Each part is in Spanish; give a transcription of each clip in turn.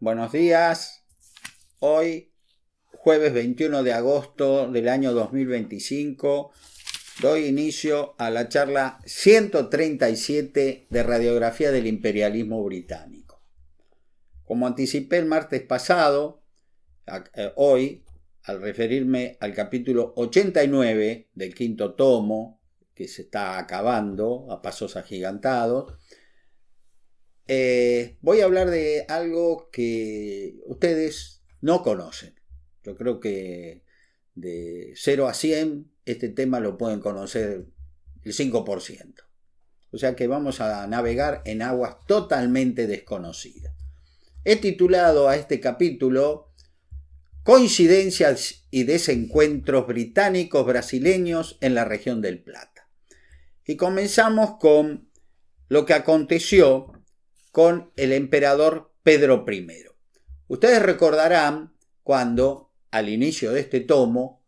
Buenos días. Hoy, jueves 21 de agosto del año 2025, doy inicio a la charla 137 de Radiografía del Imperialismo Británico. Como anticipé el martes pasado, hoy, al referirme al capítulo 89 del quinto tomo, que se está acabando a pasos agigantados, voy a hablar de algo que ustedes no conocen. Yo creo que de 0 a 100 este tema lo pueden conocer el 5%. O sea que vamos a navegar en aguas totalmente desconocidas. He titulado a este capítulo Coincidencias y desencuentros británicos brasileños en la región del Plata. Y comenzamos con lo que aconteció con el emperador Pedro I. Ustedes recordarán cuando, al inicio de este tomo,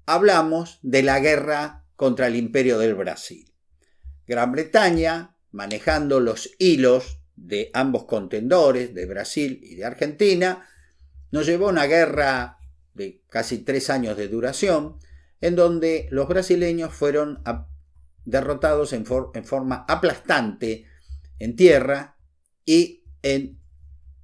hablamos de la guerra contra el Imperio del Brasil. Gran Bretaña, manejando los hilos de ambos contendores, de Brasil y de Argentina, nos llevó a una guerra de casi 3 años de duración, en donde los brasileños fueron derrotados en forma aplastante en tierra y en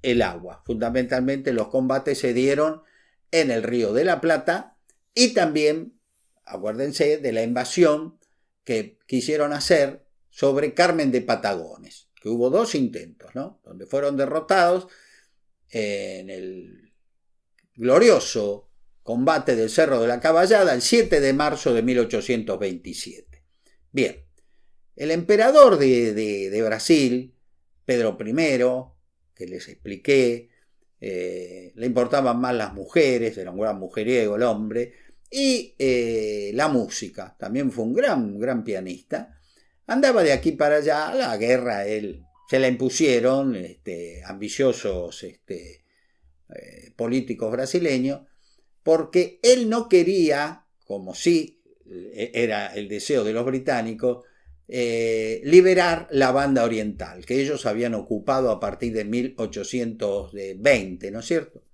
el agua. Fundamentalmente los combates se dieron en el Río de la Plata y también, acuérdense, de la invasión que quisieron hacer sobre Carmen de Patagones, que hubo 2 intentos, ¿no? Donde fueron derrotados en el glorioso combate del Cerro de la Caballada el 7 de marzo de 1827. Bien, el emperador de Brasil, Pedro I, que les expliqué, le importaban más las mujeres, era un gran mujeriego el hombre, y la música, también fue un gran pianista. Andaba de aquí para allá, la guerra él se la impusieron ambiciosos políticos brasileños, porque él no quería, como sí era el deseo de los británicos, liberar la banda oriental, que ellos habían ocupado a partir de 1820, ¿no es cierto?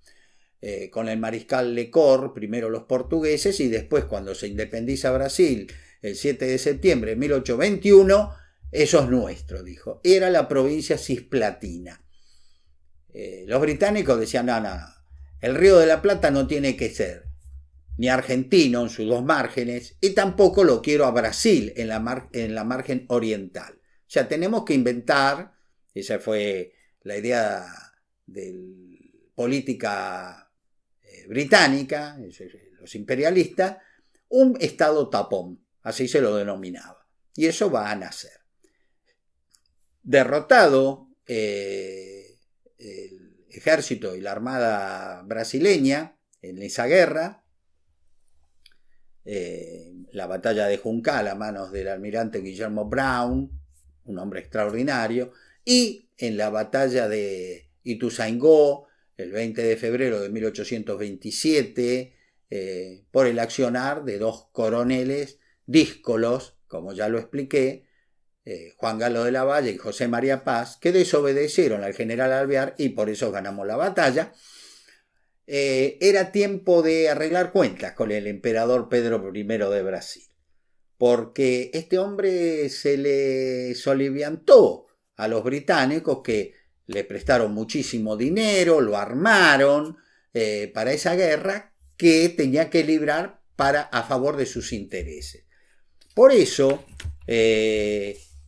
Con el mariscal Lecor, primero los portugueses y después cuando se independiza Brasil el 7 de septiembre de 1821, eso es nuestro, dijo. Era la provincia cisplatina. Los británicos decían, no, el Río de la Plata no tiene que ser ni argentino en sus 2 márgenes, y tampoco lo quiero a Brasil en la margen oriental. O sea, tenemos que inventar, esa fue la idea de política británica, los imperialistas, un estado tapón, así se lo denominaba. Y eso va a nacer. Derrotado el ejército y la armada brasileña en esa guerra, la batalla de Juncal a manos del almirante Guillermo Brown, un hombre extraordinario, y en la batalla de Ituzaingó, el 20 de febrero de 1827, por el accionar de 2 coroneles díscolos, como ya lo expliqué, Juan Galo de la Valle y José María Paz, que desobedecieron al general Alvear y por eso ganamos la batalla. Era tiempo de arreglar cuentas con el emperador Pedro I de Brasil, porque este hombre se le soliviantó a los británicos, que le prestaron muchísimo dinero, lo armaron para esa guerra que tenía que librar a favor de sus intereses. Por eso,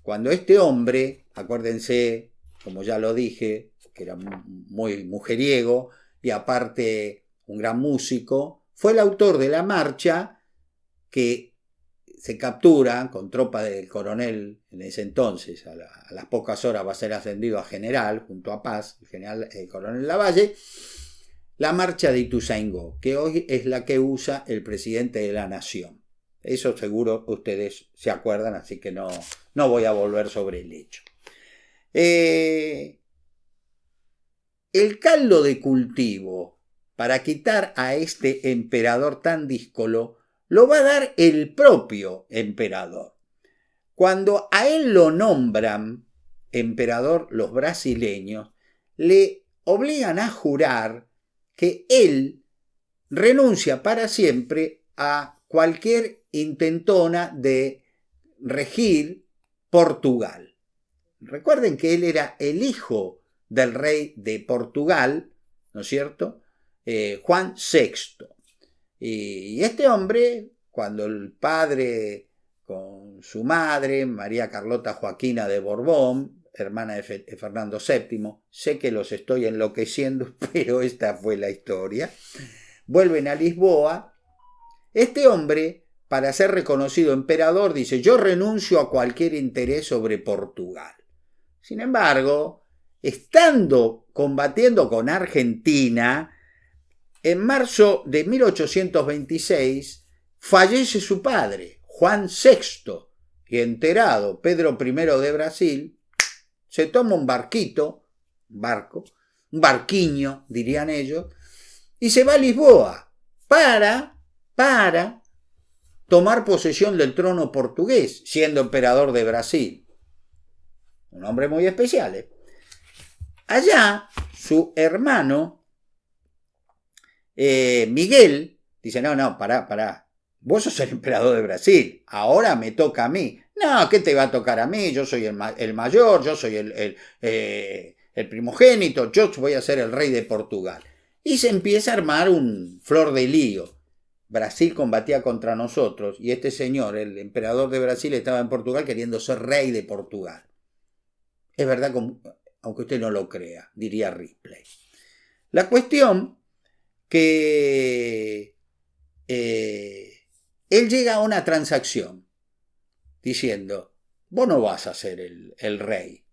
cuando este hombre, acuérdense, como ya lo dije, que era muy mujeriego, y aparte un gran músico, fue el autor de la marcha que se captura con tropa del coronel en ese entonces, a las pocas horas va a ser ascendido a general junto a Paz, el coronel Lavalle, la marcha de Ituzaingó, que hoy es la que usa el presidente de la nación. Eso seguro ustedes se acuerdan, así que no voy a volver sobre el hecho. El caldo de cultivo para quitar a este emperador tan díscolo lo va a dar el propio emperador. Cuando a él lo nombran emperador los brasileños, le obligan a jurar que él renuncia para siempre a cualquier intentona de regir Portugal. Recuerden que él era el hijo del rey de Portugal, ¿no es cierto? Juan VI. Y este hombre, cuando el padre con su madre, María Carlota Joaquina de Borbón, hermana de Fernando VII, sé que los estoy enloqueciendo, pero esta fue la historia, vuelven a Lisboa. Este hombre, para ser reconocido emperador, dice: yo renuncio a cualquier interés sobre Portugal. Sin embargo, estando combatiendo con Argentina, en marzo de 1826 fallece su padre, Juan VI, y enterado Pedro I de Brasil se toma un barquito, un barquiño, dirían ellos, y se va a Lisboa para tomar posesión del trono portugués, siendo emperador de Brasil. Un hombre muy especial, ¿eh? Allá, su hermano, Miguel, dice: no, pará. Vos sos el emperador de Brasil, ahora me toca a mí. No, ¿qué te va a tocar a mí? Yo soy el mayor, yo soy el primogénito, yo voy a ser el rey de Portugal. Y se empieza a armar un flor de lío. Brasil combatía contra nosotros y este señor, el emperador de Brasil, estaba en Portugal queriendo ser rey de Portugal. Es verdad, aunque usted no lo crea, diría Ripley. La cuestión que él llega a una transacción diciendo: vos no vas a ser el rey,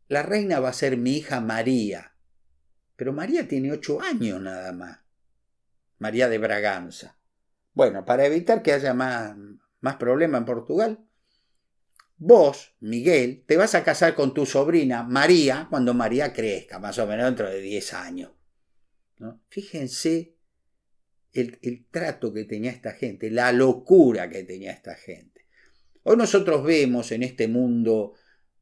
la reina va a ser mi hija María, pero María tiene 8 años nada más, María de Braganza. Bueno, para evitar que haya más problema en Portugal, vos, Miguel, te vas a casar con tu sobrina María cuando María crezca, más o menos dentro de 10 años. ¿No? Fíjense el trato que tenía esta gente, la locura que tenía esta gente. Hoy nosotros vemos en este mundo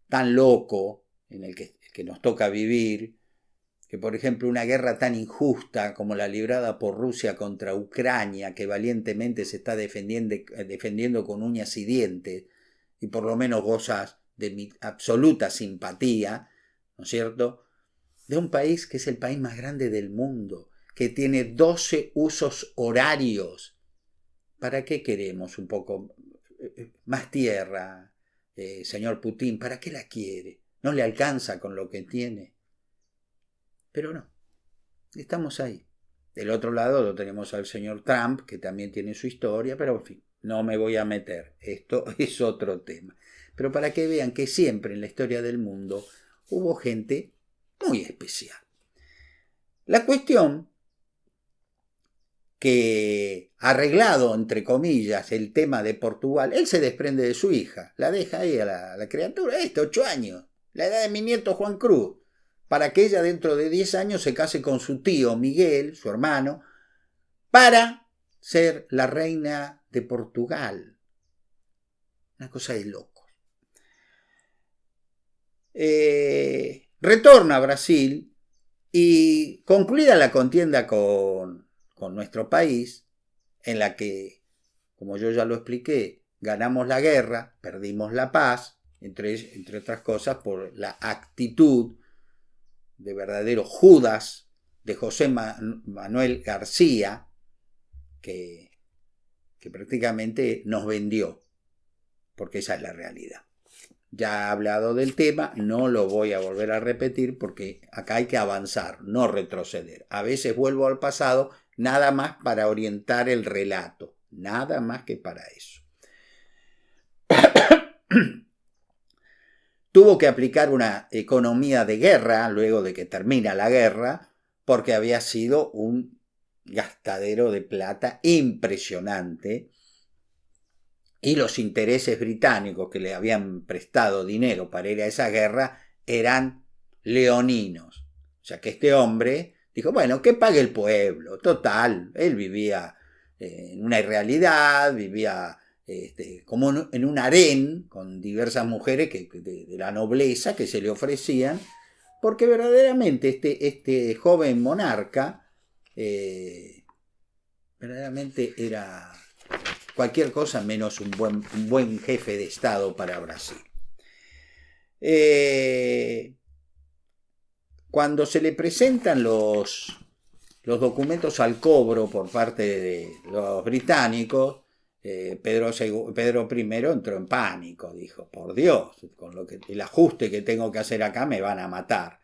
tan loco en el que nos toca vivir, que por ejemplo una guerra tan injusta como la librada por Rusia contra Ucrania, que valientemente se está defendiendo con uñas y dientes, y por lo menos gozas de mi absoluta simpatía, ¿no es cierto?, de un país que es el país más grande del mundo, que tiene 12 usos horarios. ¿Para qué queremos un poco más tierra, señor Putin? ¿Para qué la quiere? ¿No le alcanza con lo que tiene? Pero no, estamos ahí. Del otro lado lo tenemos al señor Trump, que también tiene su historia, pero en fin, no me voy a meter. Esto es otro tema. Pero para que vean que siempre en la historia del mundo hubo gente muy especial. La cuestión que, arreglado entre comillas el tema de Portugal, él se desprende de su hija, la deja ahí a la criatura, 8 años, la edad de mi nieto Juan Cruz, para que ella dentro de 10 años se case con su tío Miguel, su hermano, para ser la reina de Portugal. Una cosa de locos. Retorna a Brasil y, concluida la contienda con nuestro país, en la que, como yo ya lo expliqué, ganamos la guerra, perdimos la paz, entre otras cosas por la actitud de verdadero Judas de José Manuel García, que prácticamente nos vendió, porque esa es la realidad. Ya he hablado del tema, no lo voy a volver a repetir porque acá hay que avanzar, no retroceder. A veces vuelvo al pasado nada más para orientar el relato, nada más que para eso. Tuvo que aplicar una economía de guerra luego de que termina la guerra, porque había sido un gastadero de plata impresionante y los intereses británicos que le habían prestado dinero para ir a esa guerra eran leoninos. O sea que este hombre dijo: bueno, que pague el pueblo. Total, él vivía en una irrealidad, vivía como en un harén con diversas mujeres de la nobleza que se le ofrecían. porque verdaderamente este joven monarca verdaderamente era cualquier cosa menos un buen jefe de Estado para Brasil. Cuando se le presentan los documentos al cobro por parte de los británicos, Pedro I entró en pánico, dijo, por Dios, con el ajuste que tengo que hacer acá me van a matar.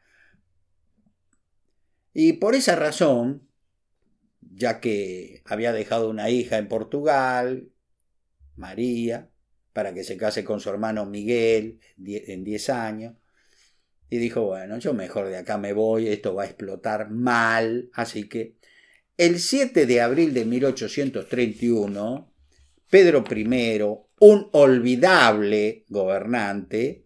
Y por esa razón, ya que había dejado una hija en Portugal, María, para que se case con su hermano Miguel en 10 años, y dijo, bueno, yo mejor de acá me voy, esto va a explotar mal. Así que el 7 de abril de 1831, Pedro I, un olvidable gobernante,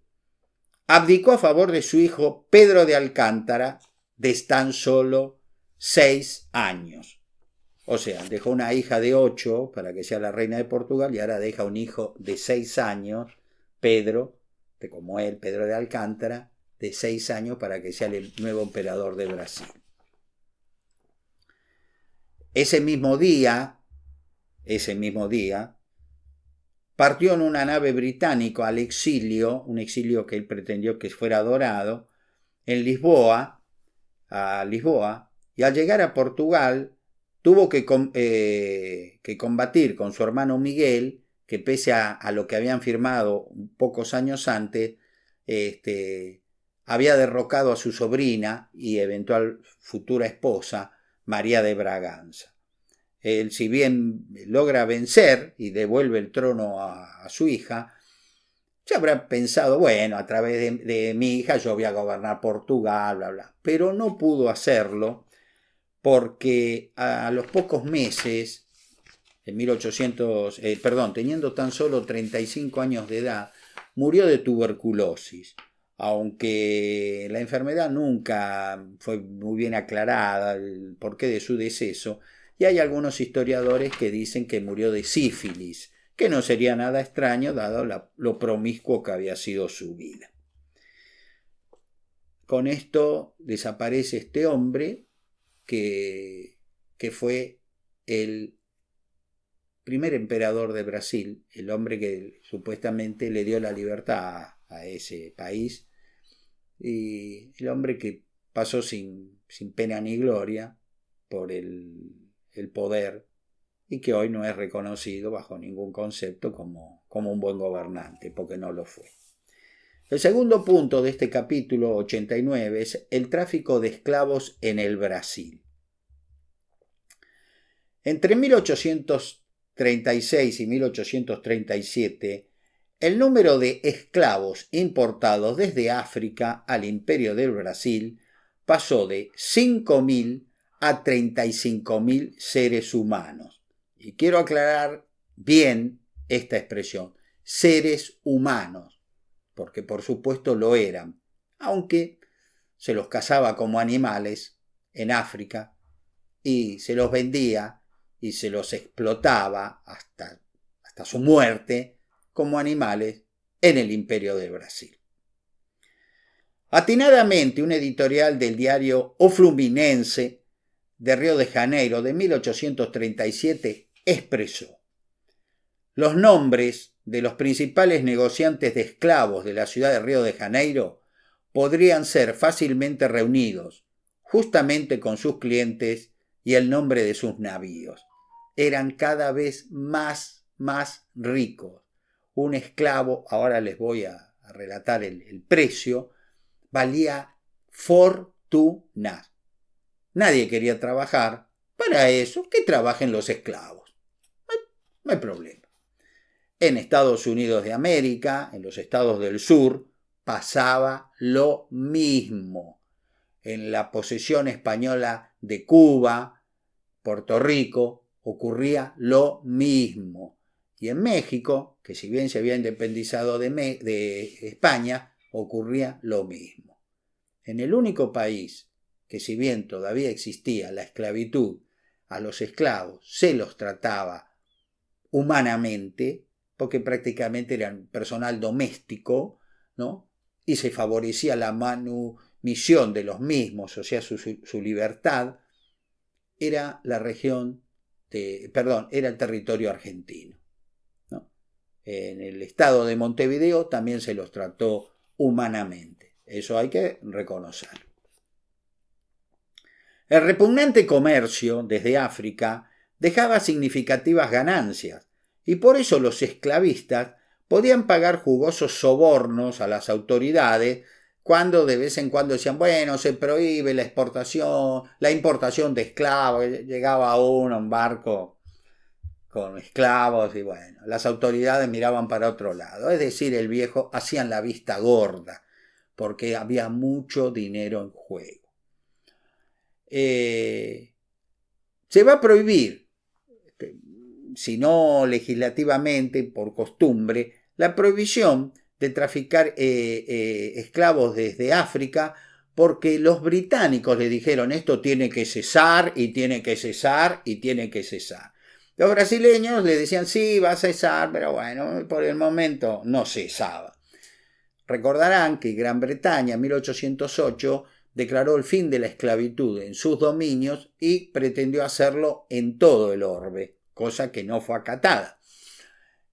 abdicó a favor de su hijo Pedro de Alcántara, de tan solo 6 años. O sea, dejó una hija de 8 para que sea la reina de Portugal y ahora deja un hijo de 6 años, Pedro, como él, Pedro de Alcántara, de 6 años para que sea el nuevo emperador de Brasil. Ese mismo día, partió en una nave británica al exilio, un exilio que él pretendió que fuera dorado, en Lisboa, y al llegar a Portugal tuvo que combatir con su hermano Miguel, que pese a lo que habían firmado pocos años antes, había derrocado a su sobrina y eventual futura esposa, María de Braganza. Él, si bien logra vencer y devuelve el trono a su hija, se habrá pensado, bueno, a través de mi hija yo voy a gobernar Portugal, bla, bla. Pero no pudo hacerlo porque a los pocos meses, en teniendo tan solo 35 años de edad, murió de tuberculosis. Aunque la enfermedad nunca fue muy bien aclarada, el porqué de su deceso, y hay algunos historiadores que dicen que murió de sífilis, que no sería nada extraño dado lo promiscuo que había sido su vida. Con esto desaparece este hombre que fue el primer emperador de Brasil, el hombre que supuestamente le dio la libertad a ese país, y el hombre que pasó sin pena ni gloria por el poder y que hoy no es reconocido bajo ningún concepto como un buen gobernante, porque no lo fue. El segundo punto de este capítulo 89 es el tráfico de esclavos en el Brasil. Entre 1836 y 1837, el número de esclavos importados desde África al Imperio del Brasil pasó de 5.000 a 35.000 seres humanos. Y quiero aclarar bien esta expresión, seres humanos, porque por supuesto lo eran, aunque se los cazaba como animales en África y se los vendía y se los explotaba hasta su muerte como animales en el Imperio de Brasil. Atinadamente, un editorial del diario O Fluminense de Río de Janeiro de 1837 expresó: los nombres de los principales negociantes de esclavos de la ciudad de Río de Janeiro podrían ser fácilmente reunidos, justamente con sus clientes y el nombre de sus navíos. Eran cada vez más ricos. Un esclavo, ahora les voy a relatar el precio, valía fortunas. Nadie quería trabajar. Para eso, que trabajen los esclavos. No hay problema. En Estados Unidos de América, en los estados del sur, pasaba lo mismo. En la posesión española de Cuba, Puerto Rico, ocurría lo mismo. Y en México, que si bien se había independizado de España, ocurría lo mismo. En el único país que, si bien todavía existía la esclavitud, a los esclavos se los trataba humanamente, porque prácticamente eran personal doméstico, ¿no? Y se favorecía la misión de los mismos, o sea, su libertad, era la región era el territorio argentino, ¿no? En el estado de Montevideo también se los trató humanamente. Eso hay que reconocerlo. El repugnante comercio desde África dejaba significativas ganancias y por eso los esclavistas podían pagar jugosos sobornos a las autoridades cuando de vez en cuando decían, bueno, se prohíbe la importación de esclavos. Llegaba uno a un barco con esclavos y bueno, las autoridades miraban para otro lado. Es decir, el viejo hacían la vista gorda porque había mucho dinero en juego. Se va a prohibir, si no legislativamente, por costumbre, la prohibición de traficar esclavos desde África, porque los británicos le dijeron esto tiene que cesar y tiene que cesar y tiene que cesar. Los brasileños le decían sí, va a cesar, pero bueno, por el momento no cesaba. Recordarán que Gran Bretaña en 1808 declaró el fin de la esclavitud en sus dominios y pretendió hacerlo en todo el orbe, cosa que no fue acatada.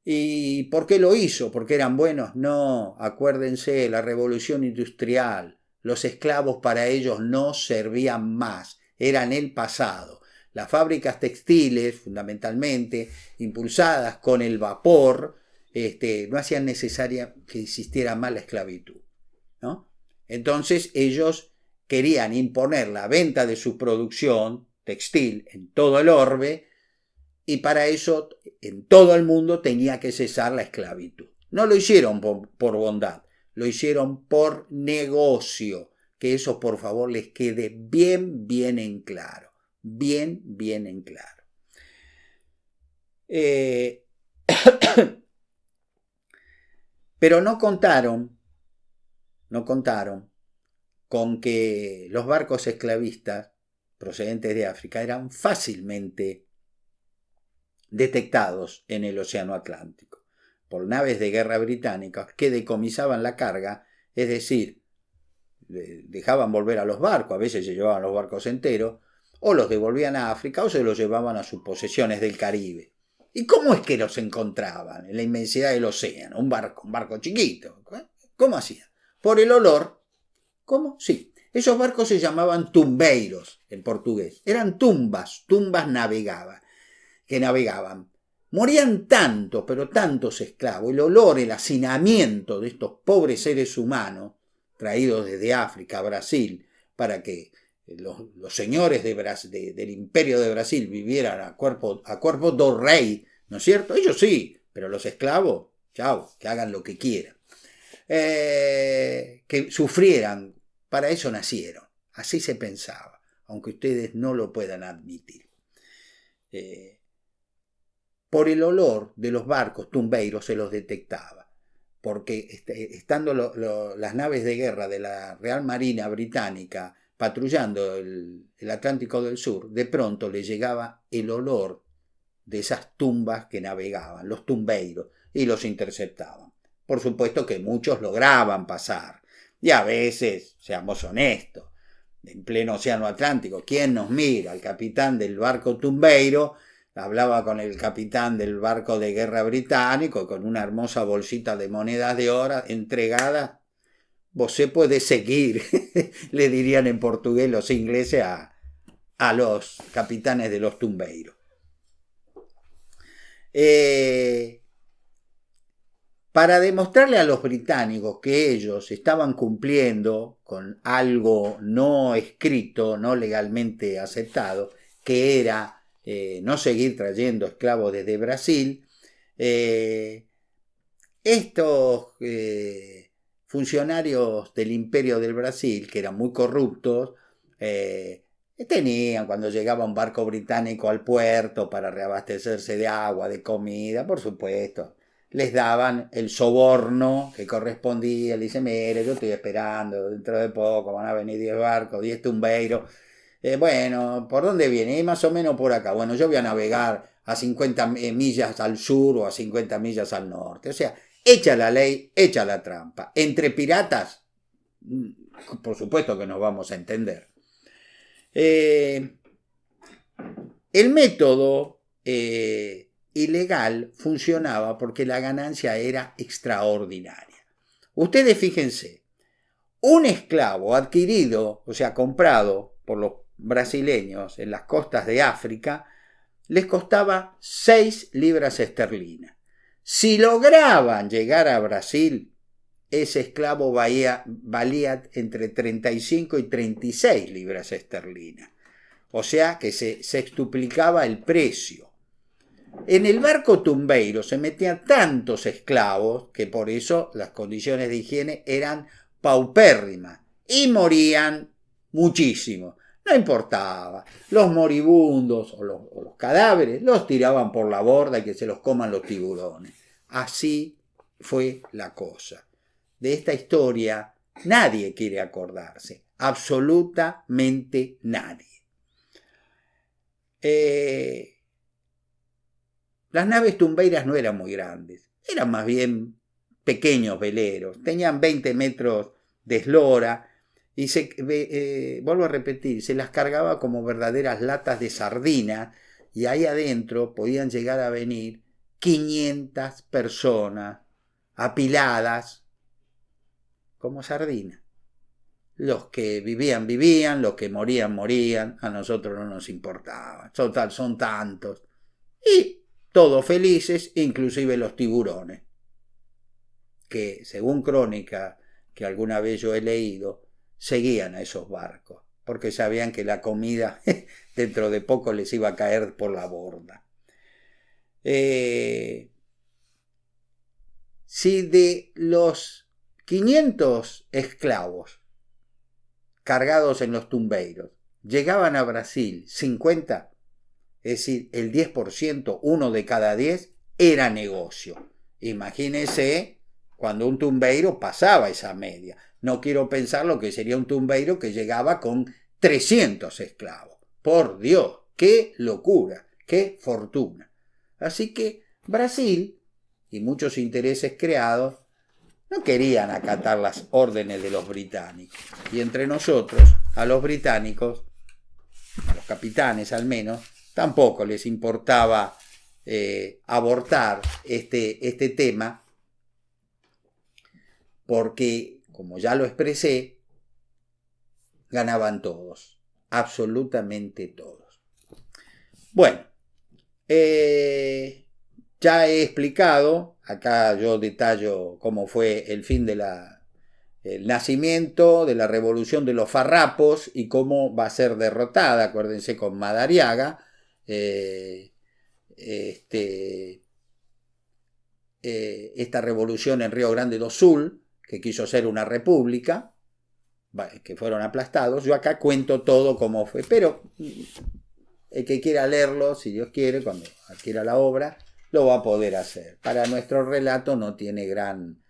¿Y por qué lo hizo? ¿Porque eran buenos? No, acuérdense, la revolución industrial, los esclavos para ellos no servían más, eran el pasado. Las fábricas textiles, fundamentalmente, impulsadas con el vapor, no hacían necesaria que existiera más la esclavitud, ¿no? Entonces ellos querían imponer la venta de su producción textil en todo el orbe, y para eso en todo el mundo tenía que cesar la esclavitud. No lo hicieron por bondad, lo hicieron por negocio. Que eso por favor les quede bien en claro. Bien en claro. Pero no contaron con que los barcos esclavistas procedentes de África eran fácilmente detectados en el Océano Atlántico por naves de guerra británicas que decomisaban la carga, es decir, dejaban volver a los barcos, a veces se llevaban los barcos enteros, o los devolvían a África o se los llevaban a sus posesiones del Caribe. ¿Y cómo es que los encontraban en la inmensidad del océano? Un barco chiquito. ¿Cómo hacían? Por el olor. ¿Cómo? Sí. Esos barcos se llamaban tumbeiros en portugués. Eran tumbas que navegaban. Morían tantos, pero tantos esclavos. El olor, el hacinamiento de estos pobres seres humanos traídos desde África a Brasil para que los señores del imperio de Brasil vivieran a cuerpo do rey, ¿no es cierto? Ellos sí, pero los esclavos, chao, que hagan lo que quieran. Que sufrieran, para eso nacieron, así se pensaba, aunque ustedes no lo puedan admitir. Por el olor de los barcos tumbeiros se los detectaba, porque estando las naves de guerra de la Real Marina Británica patrullando el Atlántico del Sur, de pronto les llegaba el olor de esas tumbas que navegaban, los tumbeiros, y los interceptaban. Por supuesto que muchos lograban pasar, y a veces, seamos honestos, en pleno Océano Atlántico, ¿quién nos mira? El capitán del barco tumbeiro hablaba con el capitán del barco de guerra británico con una hermosa bolsita de monedas de oro entregada. Você puede seguir, le dirían en portugués los ingleses a los capitanes de los tumbeiros. Para demostrarle a los británicos que ellos estaban cumpliendo con algo no escrito, no legalmente aceptado, que era no seguir trayendo esclavos desde Brasil, estos funcionarios del Imperio del Brasil, que eran muy corruptos, tenían, cuando llegaba un barco británico al puerto para reabastecerse de agua, de comida, por supuesto, les daban el soborno que correspondía. Le dicen, mire, yo estoy esperando, dentro de poco van a venir 10 barcos, 10 tumbeiros. Bueno, ¿por dónde viene? Más o menos por acá. Bueno, yo voy a navegar a 50 millas al sur o a 50 millas al norte. O sea, echa la ley, echa la trampa. Entre piratas por supuesto que nos vamos a entender. El método ilegal funcionaba porque la ganancia era extraordinaria. Ustedes fíjense, un esclavo adquirido, o sea, comprado por los brasileños en las costas de África, les costaba 6 libras esterlinas. Si lograban llegar a Brasil, ese esclavo valía entre 35 y 36 libras esterlinas. O sea que se sextuplicaba el precio. En el barco tumbeiro se metían tantos esclavos que por eso las condiciones de higiene eran paupérrimas y morían muchísimo. No importaba, los moribundos o los cadáveres los tiraban por la borda y que se los coman los tiburones. Así fue la cosa. De esta historia nadie quiere acordarse, absolutamente nadie. Las naves tumbeiras no eran muy grandes, eran más bien pequeños veleros, tenían 20 metros de eslora y vuelvo a repetir, se las cargaba como verdaderas latas de sardina y ahí adentro podían llegar a venir 500 personas apiladas como sardinas. Los que vivían, vivían, los que morían, morían, a nosotros no nos importaba. Total, son tantos. Y todos felices, inclusive los tiburones, que según crónica que alguna vez yo he leído, seguían a esos barcos, porque sabían que la comida dentro de poco les iba a caer por la borda. Si de los 500 esclavos cargados en los tumbeiros llegaban a Brasil 50, es decir, el 10%, 1 de cada 10, era negocio. Imagínense cuando un tumbeiro pasaba esa media. No quiero pensar lo que sería un tumbeiro que llegaba con 300 esclavos. Por Dios, qué locura, qué fortuna. Así que Brasil y muchos intereses creados no querían acatar las órdenes de los británicos. Y entre nosotros, a los británicos, a los capitanes al menos, tampoco les importaba abortar este tema, porque, como ya lo expresé, ganaban todos, absolutamente todos. Bueno, ya he explicado, acá yo detallo cómo fue el fin de el nacimiento de la revolución de los farrapos y cómo va a ser derrotada, acuérdense, con Madariaga, esta revolución en Río Grande do Sul, que quiso ser una república, que fueron aplastados. Yo acá cuento todo cómo fue, pero el que quiera leerlo, si Dios quiere, cuando adquiera la obra, lo va a poder hacer. Para nuestro relato no tiene gran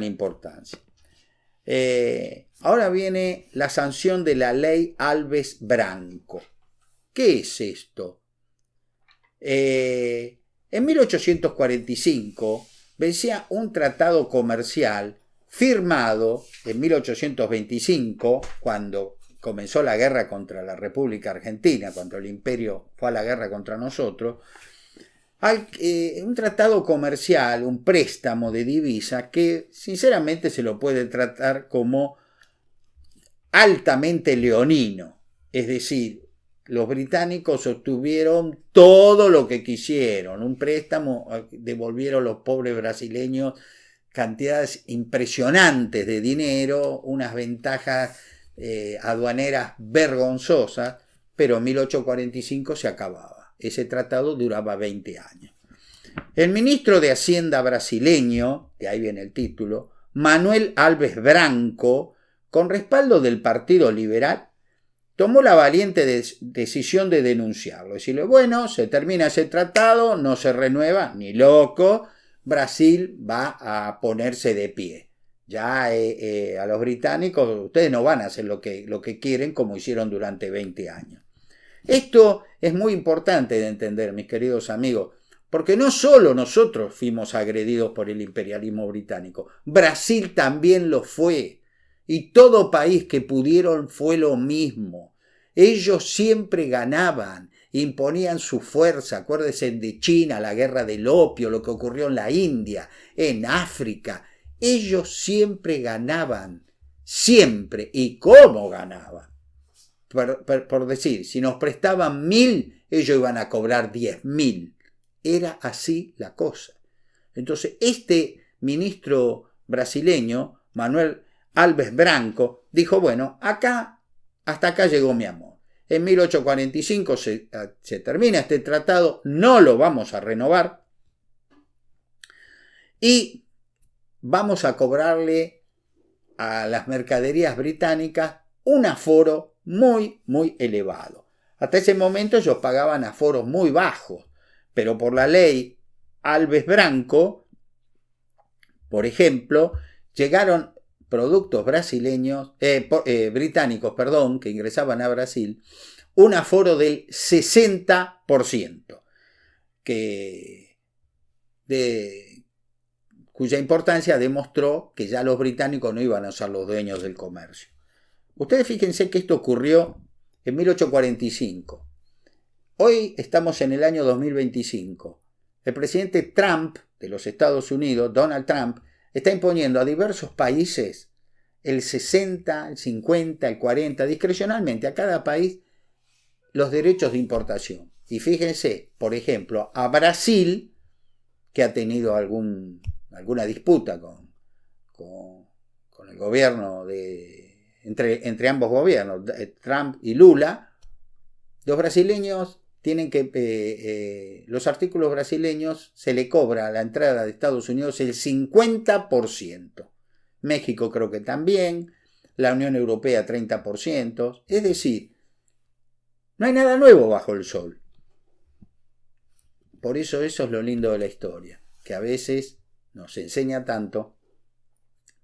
importancia. Ahora viene la sanción de la ley Alves Branco. ¿Qué es esto? En 1845 vencía un tratado comercial firmado en 1825, cuando comenzó la guerra contra la República Argentina, cuando el imperio fue a la guerra contra nosotros, un tratado comercial, un préstamo de divisa que sinceramente se lo puede tratar como altamente leonino, es decir, los británicos obtuvieron todo lo que quisieron, un préstamo, devolvieron los pobres brasileños cantidades impresionantes de dinero, unas ventajas aduaneras vergonzosas, pero en 1845 se acababa. Ese tratado duraba 20 años. El ministro de Hacienda brasileño, de ahí viene el título, Manuel Alves Branco, con respaldo del Partido Liberal, tomó la valiente decisión de denunciarlo. Decirle, bueno, se termina ese tratado, no se renueva, ni loco, Brasil va a ponerse de pie. Ya a los británicos, ustedes no van a hacer lo que quieren como hicieron durante 20 años. Esto es muy importante de entender, mis queridos amigos, porque no solo nosotros fuimos agredidos por el imperialismo británico, Brasil también lo fue. Y todo país que pudieron fue lo mismo. Ellos siempre ganaban, imponían su fuerza. Acuérdense de China, la guerra del opio, lo que ocurrió en la India, en África. Ellos siempre ganaban, siempre. ¿Y cómo ganaban? Por decir, si nos prestaban 1.000, ellos iban a cobrar 10.000. Era así la cosa. Entonces, este ministro brasileño, Manuel Alves Branco, dijo, bueno, hasta acá llegó mi amor. En 1845 se termina este tratado, no lo vamos a renovar y vamos a cobrarle a las mercaderías británicas un aforo muy, muy elevado. Hasta ese momento ellos pagaban aforos muy bajos, pero por la ley Alves Branco, por ejemplo, llegaron productos británicos, que ingresaban a Brasil, un aforo del 60%, cuya importancia demostró que ya los británicos no iban a ser los dueños del comercio. Ustedes fíjense que esto ocurrió en 1845. Hoy estamos en el año 2025. El presidente Trump de los Estados Unidos, Donald Trump, está imponiendo a diversos países el 60, el 50, el 40, discrecionalmente a cada país los derechos de importación. Y fíjense, por ejemplo, a Brasil, que ha tenido alguna disputa con el gobierno entre ambos gobiernos, Trump y Lula, los brasileños tienen que, los artículos brasileños se le cobra a la entrada de Estados Unidos el 50%. México creo que también, la Unión Europea 30%. Es decir, no hay nada nuevo bajo el sol. Por eso es lo lindo de la historia, que a veces nos enseña tanto,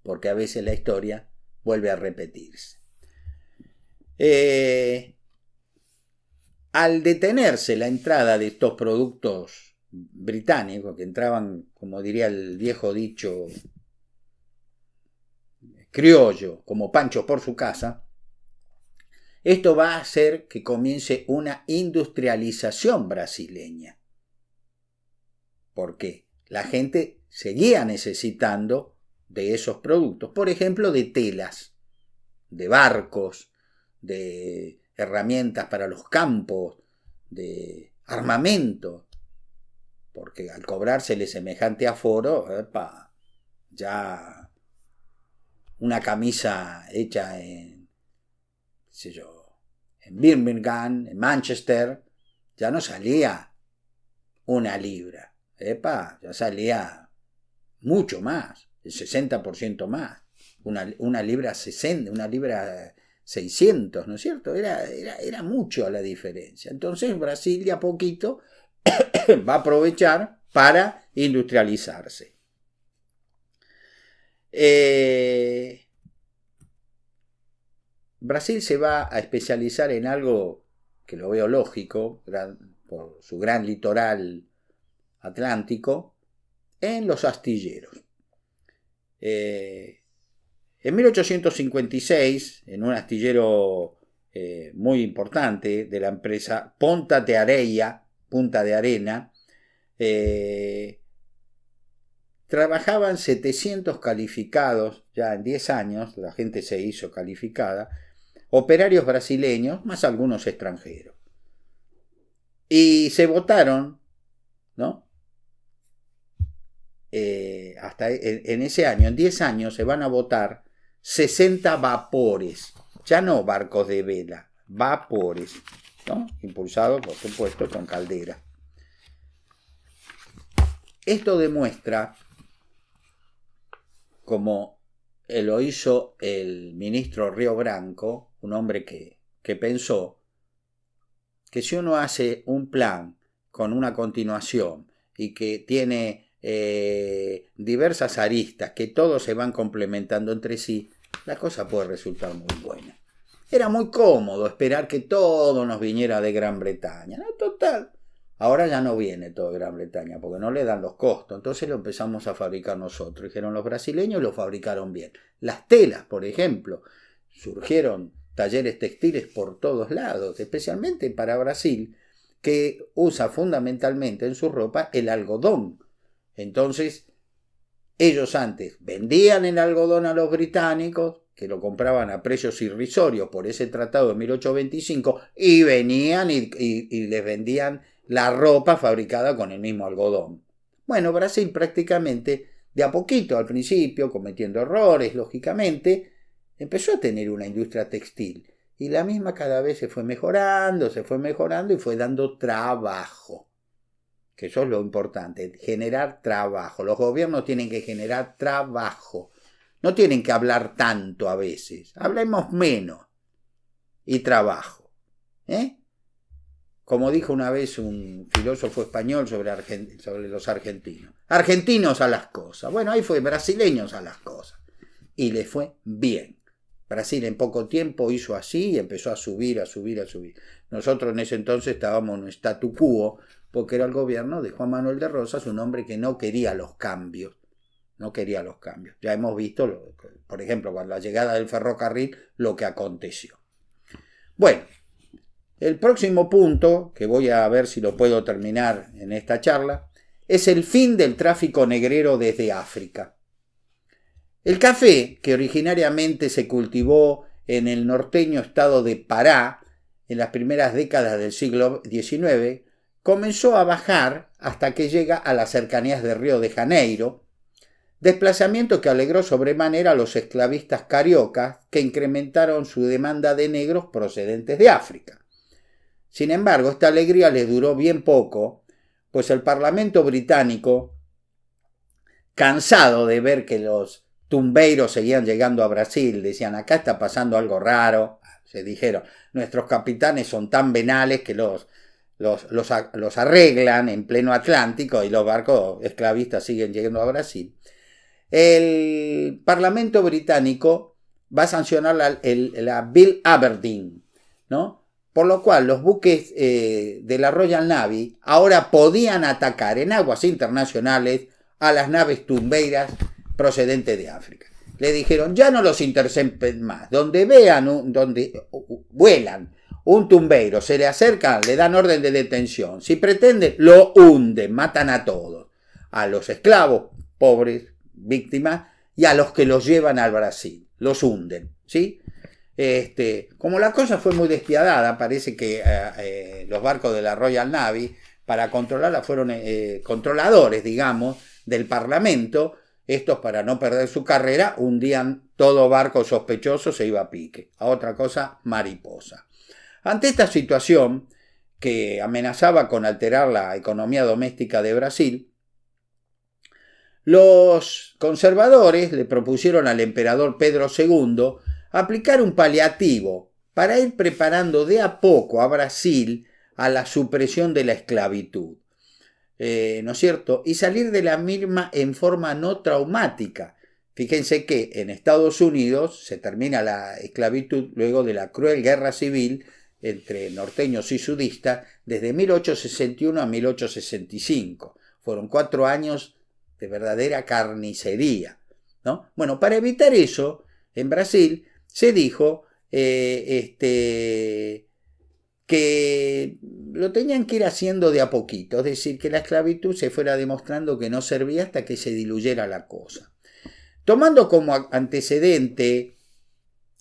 porque a veces la historia vuelve a repetirse. Al detenerse la entrada de estos productos británicos, que entraban, como diría el viejo dicho criollo, como Pancho por su casa, esto va a hacer que comience una industrialización brasileña. Porque la gente seguía necesitando de esos productos, por ejemplo, de telas, de barcos, de herramientas para los campos, de armamento, porque al cobrársele semejante aforo, ya una camisa hecha en Birmingham, en Manchester, ya no salía 1 libra, ya salía mucho más, el 60% más, una libra 60, una libra 600, ¿no es cierto? Era mucho la diferencia. Entonces Brasil de a poquito va a aprovechar para industrializarse. Brasil se va a especializar en algo que lo veo lógico, por su gran litoral atlántico, en los astilleros. En 1856, en un astillero muy importante de la empresa Punta de Arena, trabajaban 700 calificados, ya en 10 años la gente se hizo calificada, operarios brasileños, más algunos extranjeros. Y se votaron, ¿no? Hasta en ese año, en 10 años, se van a votar 60 vapores, ya no barcos de vela, vapores, ¿no? Impulsados, por supuesto, con caldera. Esto demuestra, como lo hizo el ministro Río Branco, un hombre que pensó que si uno hace un plan con una continuación y que tiene diversas aristas que todos se van complementando entre sí, la cosa puede resultar muy buena. Era muy cómodo esperar que todo nos viniera de Gran Bretaña, ¿no? Total, Ahora ya no viene todo de Gran Bretaña porque no le dan los costos. Entonces lo empezamos a fabricar nosotros. Dijeron los brasileños y lo fabricaron bien. Las telas, por ejemplo, surgieron talleres textiles por todos lados, especialmente para Brasil, que usa fundamentalmente en su ropa el algodón. Entonces, ellos antes vendían el algodón a los británicos, que lo compraban a precios irrisorios por ese tratado de 1825, y venían y les vendían la ropa fabricada con el mismo algodón. Bueno, Brasil prácticamente, de a poquito al principio, cometiendo errores, lógicamente, empezó a tener una industria textil. Y la misma cada vez se fue mejorando y fue dando trabajo. Que eso es lo importante, generar trabajo. Los gobiernos tienen que generar trabajo. No tienen que hablar tanto a veces. Hablemos menos. Y trabajo. Como dijo una vez un filósofo español sobre los argentinos. Argentinos a las cosas. Bueno, ahí fue brasileños a las cosas. Y les fue bien. Brasil en poco tiempo hizo así y empezó a subir. Nosotros en ese entonces estábamos en un statu quo porque era el gobierno de Juan Manuel de Rosas, un hombre que no quería los cambios. Ya hemos visto, por ejemplo, con la llegada del ferrocarril, lo que aconteció. Bueno, el próximo punto, que voy a ver si lo puedo terminar en esta charla, es el fin del tráfico negrero desde África. El café, que originariamente se cultivó en el norteño estado de Pará en las primeras décadas del siglo XIX, comenzó a bajar hasta que llega a las cercanías de Río de Janeiro, desplazamiento que alegró sobremanera a los esclavistas cariocas que incrementaron su demanda de negros procedentes de África. Sin embargo, esta alegría les duró bien poco, pues el Parlamento británico, cansado de ver que los tumbeiros seguían llegando a Brasil, decían, acá está pasando algo raro, se dijeron, nuestros capitanes son tan venales que los arreglan en pleno Atlántico y los barcos esclavistas siguen llegando a Brasil. El Parlamento británico va a sancionar la Bill Aberdeen, ¿no? Por lo cual los buques de la Royal Navy ahora podían atacar en aguas internacionales a las naves tumbeiras procedentes de África. Le dijeron, ya no los intercepten más. Donde vean, donde vuelan un tumbeiro, se le acercan, le dan orden de detención. Si pretende, lo hunden, matan a todos. A los esclavos, pobres, víctimas, y a los que los llevan al Brasil. Los hunden, ¿sí? Como la cosa fue muy despiadada, parece que los barcos de la Royal Navy, para controlarla, fueron controladores, digamos, del Parlamento. Estos, para no perder su carrera, hundían todo barco sospechoso, se iba a pique. A otra cosa, mariposa. Ante esta situación, que amenazaba con alterar la economía doméstica de Brasil, los conservadores le propusieron al emperador Pedro II aplicar un paliativo para ir preparando de a poco a Brasil a la supresión de la esclavitud. ¿No es cierto? Y salir de la misma en forma no traumática. Fíjense que en Estados Unidos se termina la esclavitud luego de la cruel guerra civil entre norteños y sudistas desde 1861 a 1865. Fueron 4 años de verdadera carnicería, ¿no? Bueno, para evitar eso, en Brasil se dijo que lo tenían que ir haciendo de a poquito, es decir, que la esclavitud se fuera demostrando que no servía hasta que se diluyera la cosa. Tomando como antecedente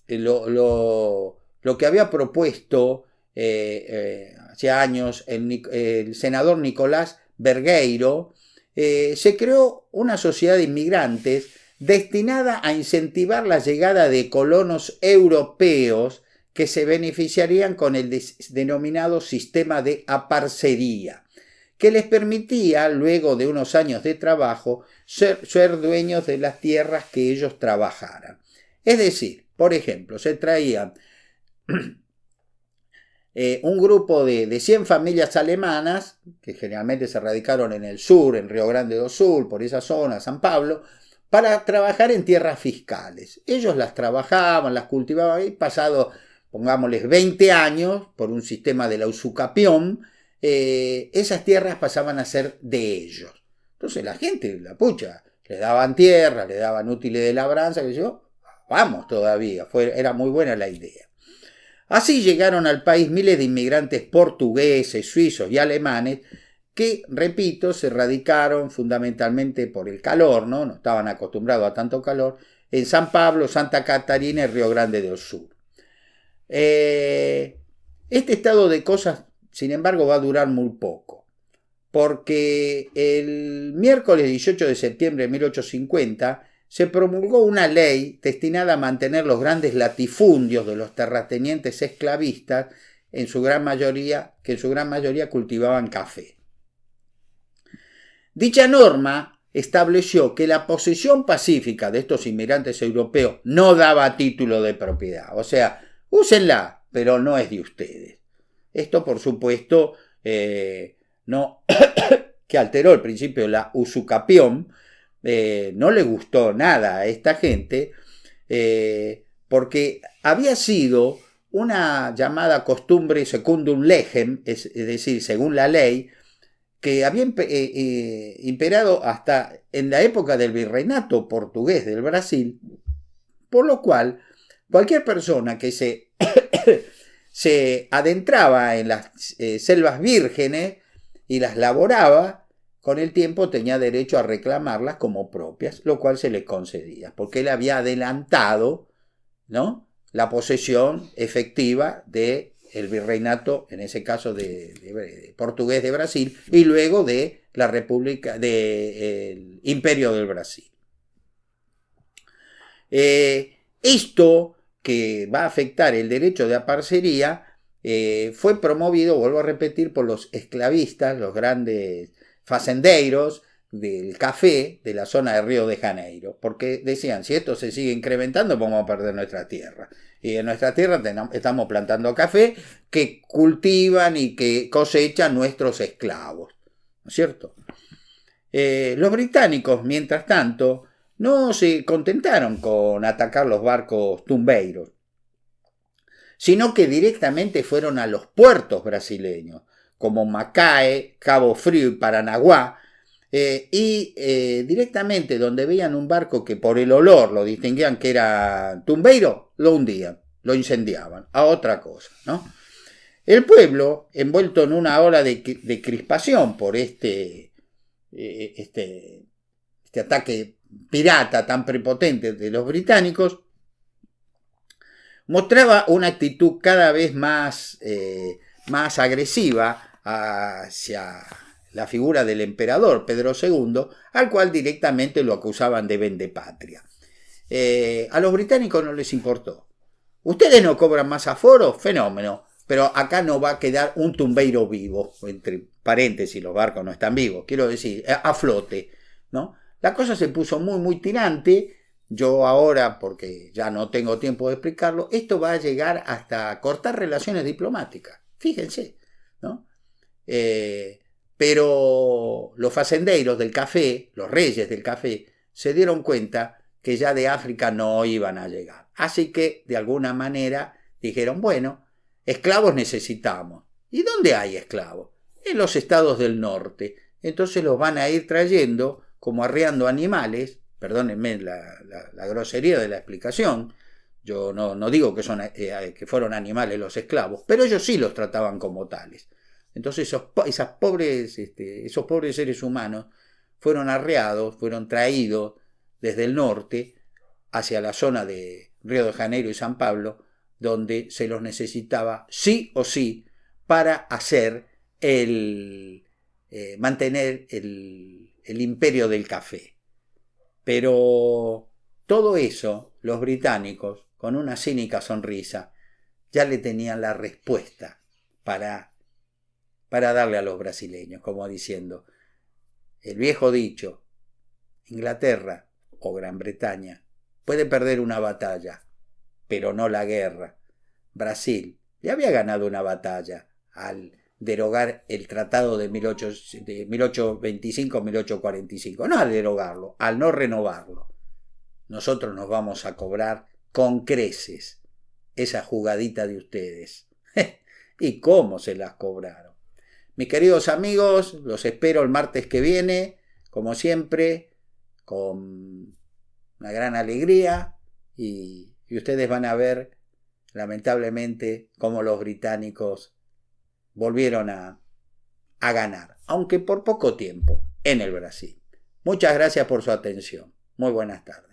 lo que había propuesto hace años el senador Nicolás Vergueiro, se creó una sociedad de inmigrantes destinada a incentivar la llegada de colonos europeos que se beneficiarían con el denominado sistema de aparcería, que les permitía, luego de unos años de trabajo, ser dueños de las tierras que ellos trabajaran. Es decir, por ejemplo, se traían un grupo de 100 familias alemanas, que generalmente se radicaron en el sur, en Río Grande do Sul, por esa zona, San Pablo, para trabajar en tierras fiscales. Ellos las trabajaban, las cultivaban y pasado, pongámosles 20 años, por un sistema de la usucapión, esas tierras pasaban a ser de ellos. Entonces la gente, la pucha, les daban tierra, les daban útiles de labranza, que yo, vamos todavía, era muy buena la idea. Así llegaron al país miles de inmigrantes portugueses, suizos y alemanes que, repito, se radicaron fundamentalmente por el calor, no estaban acostumbrados a tanto calor, en San Pablo, Santa Catarina y Río Grande del Sur. Este estado de cosas, sin embargo, va a durar muy poco, porque el miércoles 18 de septiembre de 1850 se promulgó una ley destinada a mantener los grandes latifundios de los terratenientes esclavistas, que en su gran mayoría cultivaban café. Dicha norma estableció que la posesión pacífica de estos inmigrantes europeos no daba título de propiedad, o sea, úsenla, pero no es de ustedes. Esto, por supuesto, no que alteró el principio de la usucapión. No le gustó nada a esta gente, porque había sido una llamada costumbre secundum legem, es decir, según la ley, que había imperado hasta en la época del virreinato portugués del Brasil, por lo cual cualquier persona que se adentraba en las selvas vírgenes y las laboraba, con el tiempo tenía derecho a reclamarlas como propias, lo cual se le concedía, porque él había adelantado, ¿no?, la posesión efectiva del virreinato, en ese caso de portugués de Brasil, y luego de la República, del Imperio del Brasil. Esto que va a afectar el derecho de aparcería fue promovido, vuelvo a repetir, por los esclavistas, los grandes fazendeiros del café de la zona de Río de Janeiro, porque decían, si esto se sigue incrementando vamos a perder nuestra tierra, y en nuestra tierra estamos plantando café que cultivan y que cosechan nuestros esclavos, ¿no es cierto? Los británicos, mientras tanto, no se contentaron con atacar los barcos tumbeiros, sino que directamente fueron a los puertos brasileños, como Macaé, Cabo Frío y Paranaguá, y directamente donde veían un barco que por el olor lo distinguían que era tumbeiro, lo hundían, lo incendiaban, a otra cosa, ¿no? El pueblo, envuelto en una ola de crispación por este ataque pirata tan prepotente de los británicos, mostraba una actitud cada vez más agresiva hacia la figura del emperador Pedro II, al cual directamente lo acusaban de vendepatria. A los británicos no les importó. ¿Ustedes no cobran más aforo? Fenómeno. Pero acá no va a quedar un tumbeiro vivo, entre paréntesis, los barcos no están vivos, quiero decir, a flote, ¿no? La cosa se puso muy, muy tirante. Yo ahora, porque ya no tengo tiempo de explicarlo, esto va a llegar hasta cortar relaciones diplomáticas, fíjense, ¿no? Pero los fazendeiros del café, los reyes del café, se dieron cuenta que ya de África no iban a llegar. Así que, de alguna manera, dijeron, bueno, esclavos necesitamos. ¿Y dónde hay esclavos? En los estados del norte. Entonces los van a ir trayendo como arreando animales. Perdónenme la grosería de la explicación. Yo no digo que fueron animales los esclavos, pero ellos sí los trataban como tales. Entonces esos pobres seres humanos fueron arreados, fueron traídos desde el norte hacia la zona de Río de Janeiro y San Pablo, donde se los necesitaba sí o sí para hacer mantener el imperio del café. Pero todo eso, los británicos, con una cínica sonrisa, ya le tenían la respuesta para darle a los brasileños, como diciendo, el viejo dicho, Inglaterra o Gran Bretaña puede perder una batalla, pero no la guerra. Brasil ya había ganado una batalla al derogar el tratado de 1825-1845, no al derogarlo, al no renovarlo. Nosotros nos vamos a cobrar con creces esa jugadita de ustedes. ¿Y cómo se las cobraron? Mis queridos amigos, los espero el martes que viene, como siempre, con una gran alegría y ustedes van a ver, lamentablemente, cómo los británicos volvieron a ganar, aunque por poco tiempo, en el Brasil. Muchas gracias por su atención. Muy buenas tardes.